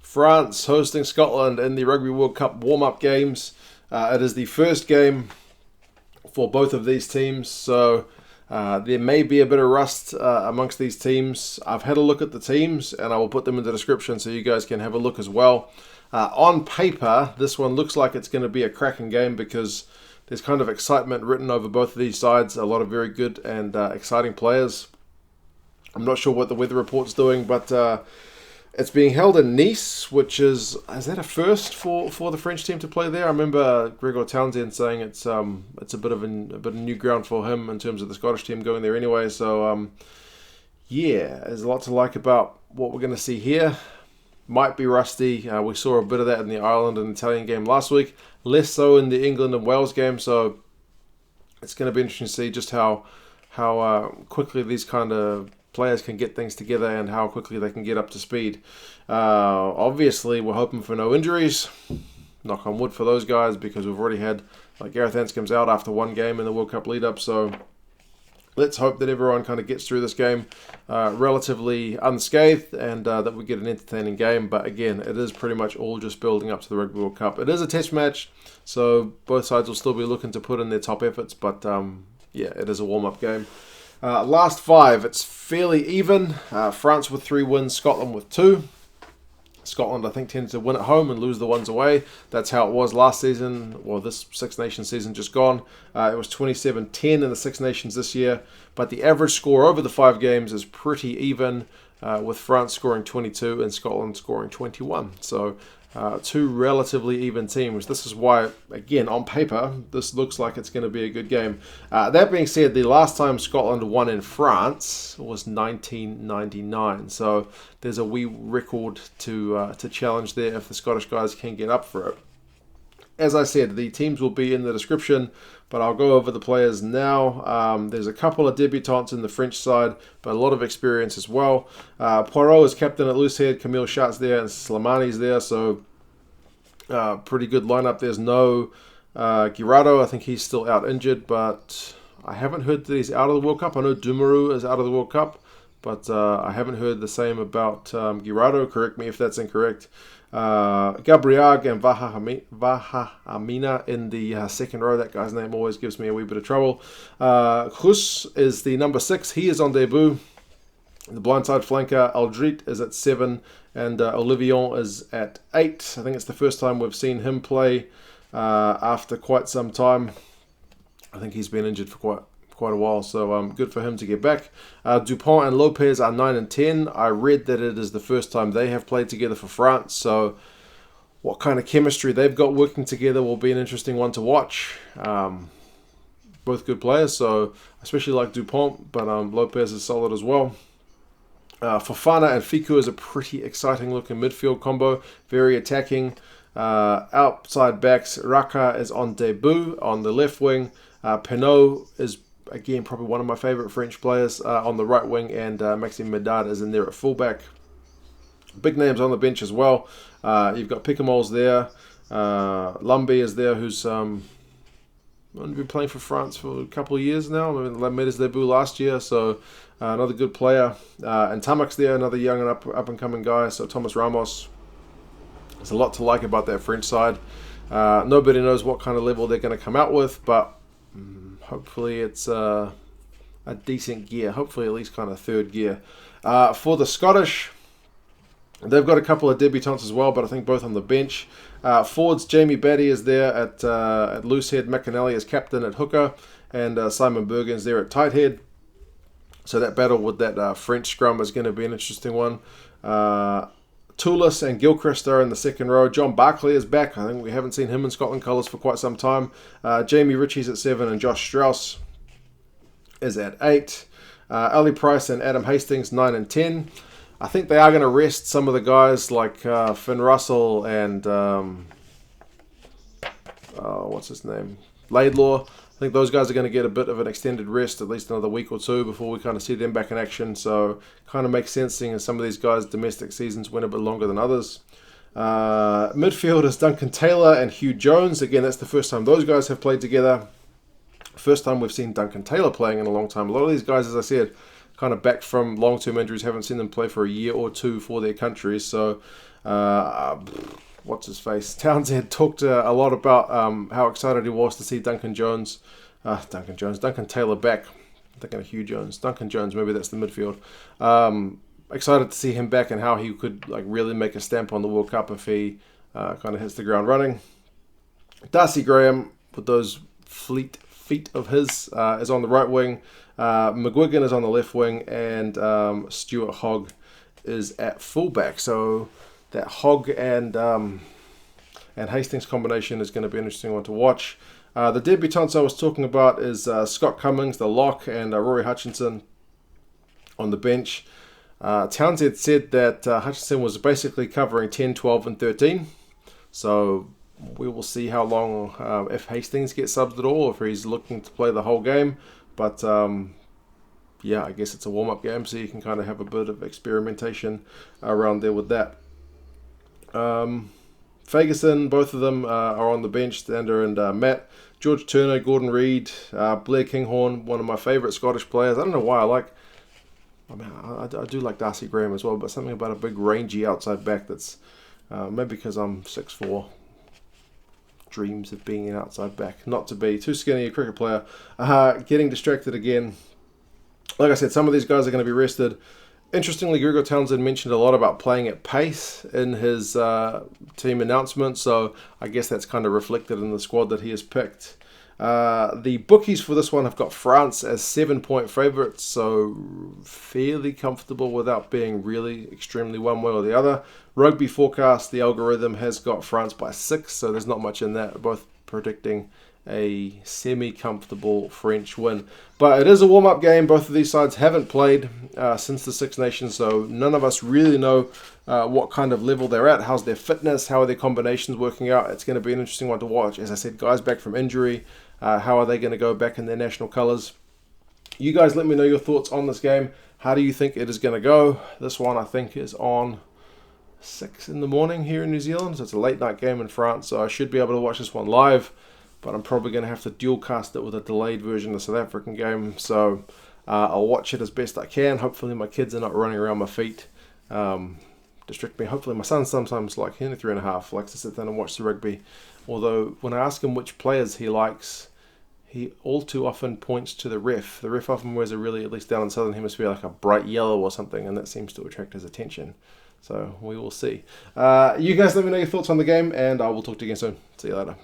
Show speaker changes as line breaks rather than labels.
France hosting Scotland in the Rugby World Cup warm-up games. It is the first game for both of these teams, so there may be a bit of rust amongst these teams. I've had a look at the teams, and I will put them in the description so you guys can have a look as well. On paper, this one looks like it's going to be a cracking game because there's kind of excitement written over both of these sides. A lot of very good and exciting players. I'm not sure what the weather report's doing, but it's being held in Nice, which is that a first for the French team to play there? I remember Gregor Townsend saying it's a bit of new ground for him in terms of the Scottish team going there anyway. So yeah, there's a lot to like about what we're going to see here. Might be rusty. We saw a bit of that in the Ireland and Italian game last week. Less so in the England and Wales game. So it's going to be interesting to see just how quickly these kind of players can get things together and how quickly they can get up to speed. Obviously, we're hoping for no injuries. Knock on wood for those guys, because we've already had, like, Gareth Anscombe's out after one game in the World Cup lead-up. So let's hope that everyone kind of gets through this game relatively unscathed and that we get an entertaining game. But again, it is pretty much all just building up to the Rugby World Cup. It is a test match, so both sides will still be looking to put in their top efforts. But yeah, it is a warm-up game. Last five, it's fairly even. France with 3 wins, Scotland with 2. Scotland, I think, tends to win at home and lose the ones away. That's how it was last season. Well, this Six Nations season just gone. It was 27-10 in the Six Nations this year. But the average score over the 5 games is pretty even, with France scoring 22 and Scotland scoring 21. So 2 relatively even teams. This is why, again, on paper, this looks like it's going to be a good game. That being said, the last time Scotland won in France was 1999. So there's a wee record to challenge there if the Scottish guys can get up for it. As I said, the teams will be in the description, but I'll go over the players now. There's a couple of debutants in the French side, but a lot of experience as well. Poirot is captain at loosehead, Camille Shart's there, and Slimani's there, so pretty good lineup. There's no Girardo. I think he's still out injured, but I haven't heard that he's out of the World Cup. I know Dumaru is out of the World Cup, but I haven't heard the same about Girardo. Correct me if that's incorrect. Gabrillagues and Vahaamahina in the second row. That guy's name always gives me a wee bit of trouble. Cros is the number 6. He is on debut. The blindside flanker, Alldritt, is at 7, and Ollivon is at 8. I think it's the first time we've seen him play after quite some time. I think he's been injured for quite a while, so good for him to get back. Dupont and Lopez are 9 and 10. I read that it is the first time they have played together for France, so what kind of chemistry they've got working together will be an interesting one to watch. Both good players, so especially like Dupont, but Lopez is solid as well. Fofana and Fickou is a pretty exciting looking midfield combo, very attacking. Outside backs, Raka is on debut on the left wing. Penaud is, again, probably one of my favourite French players on the right wing, and Maxime Médard is in there at fullback. Big names on the bench as well. You've got Picamoles there. Lambey is there, who's only been playing for France for a couple of years now. I mean, made his debut last year, so another good player. And Tamak's there, another young and up and coming guy. So Thomas Ramos. There's a lot to like about that French side. Nobody knows what kind of level they're going to come out with, but hopefully it's a decent gear. Hopefully at least kind of third gear. For the Scottish, they've got a couple of debutants as well, but I think both on the bench. Forwards, Jamie Batty is there at loosehead. McAnally is captain at hooker, and Simon Bergen's there at tight head. So that battle with that French scrum is going to be an interesting one. Toulis and Gilchrist are in the second row. John Barclay is back. I think we haven't seen him in Scotland colours for quite some time. Jamie Ritchie's at 7, and Josh Strauss is at 8. Ali Price and Adam Hastings, 9 and 10. I think they are going to rest some of the guys like Finn Russell and what's his name? Laidlaw. I think those guys are going to get a bit of an extended rest, at least another week or two before we kind of see them back in action. So kind of makes sense seeing as some of these guys' domestic seasons went a bit longer than others. Midfield is Duncan Taylor and Hugh Jones. Again, that's the first time those guys have played together. First time we've seen Duncan Taylor playing in a long time. A lot of these guys, as I said, kind of back from long-term injuries, haven't seen them play for a year or two for their countries. So, what's his face? Townsend talked a lot about how excited he was to see Duncan Taylor back. I'm thinking of Hugh Jones. Duncan Jones, maybe that's the midfield. Excited to see him back and how he could like really make a stamp on the World Cup if he kind of hits the ground running. Darcy Graham, with those fleet feet of his, is on the right wing. McGuigan is on the left wing, and Stuart Hogg is at fullback. So that Hogg and Hastings combination is going to be an interesting one to watch. The debutants I was talking about is Scott Cummings, the lock, and Rory Hutchinson on the bench. Townsend said that Hutchinson was basically covering 10, 12, and 13. So we will see how long, if Hastings gets subbed at all, if he's looking to play the whole game. But yeah, I guess it's a warm-up game, so you can kind of have a bit of experimentation around there with that. Ferguson, both of them are on the bench, Stander and Matt. George Turner, Gordon Reid, Blair Kinghorn, one of my favourite Scottish players. I don't know why I do like Darcy Graham as well, but something about a big rangy outside back that's maybe because I'm 6'4", dreams of being an outside back. Not to be too skinny, a cricket player. Getting distracted again. Like I said, some of these guys are going to be rested. Interestingly, Gregor Townsend mentioned a lot about playing at pace in his team announcement, so I guess that's kind of reflected in the squad that he has picked. The bookies for this one have got France as 7-point favourites, so fairly comfortable without being really extremely one way or the other. Rugby forecast, the algorithm has got France by 6, so there's not much in that, both predicting a semi-comfortable French win. But it is a warm-up game. Both of these sides haven't played since the Six Nations, so none of us really know what kind of level they're at. How's their fitness? How are their combinations working out? It's going to be an interesting one to watch. As I said, guys back from injury. How are they going to go back in their national colours? You guys let me know your thoughts on this game. How do you think it is going to go? This one, I think, is on 6 in the morning here in New Zealand. So it's a late night game in France, so I should be able to watch this one live. But I'm probably going to have to dual cast it with a delayed version of the South African game. So I'll watch it as best I can. Hopefully my kids are not running around my feet. Distract me. Hopefully my son sometimes, like he's 3.5, likes to sit down and watch the rugby. Although when I ask him which players he likes, he all too often points to the ref. The ref often wears a really, at least down in the Southern Hemisphere, like a bright yellow or something, and that seems to attract his attention. So we will see. You guys let me know your thoughts on the game, and I will talk to you again soon. See you later.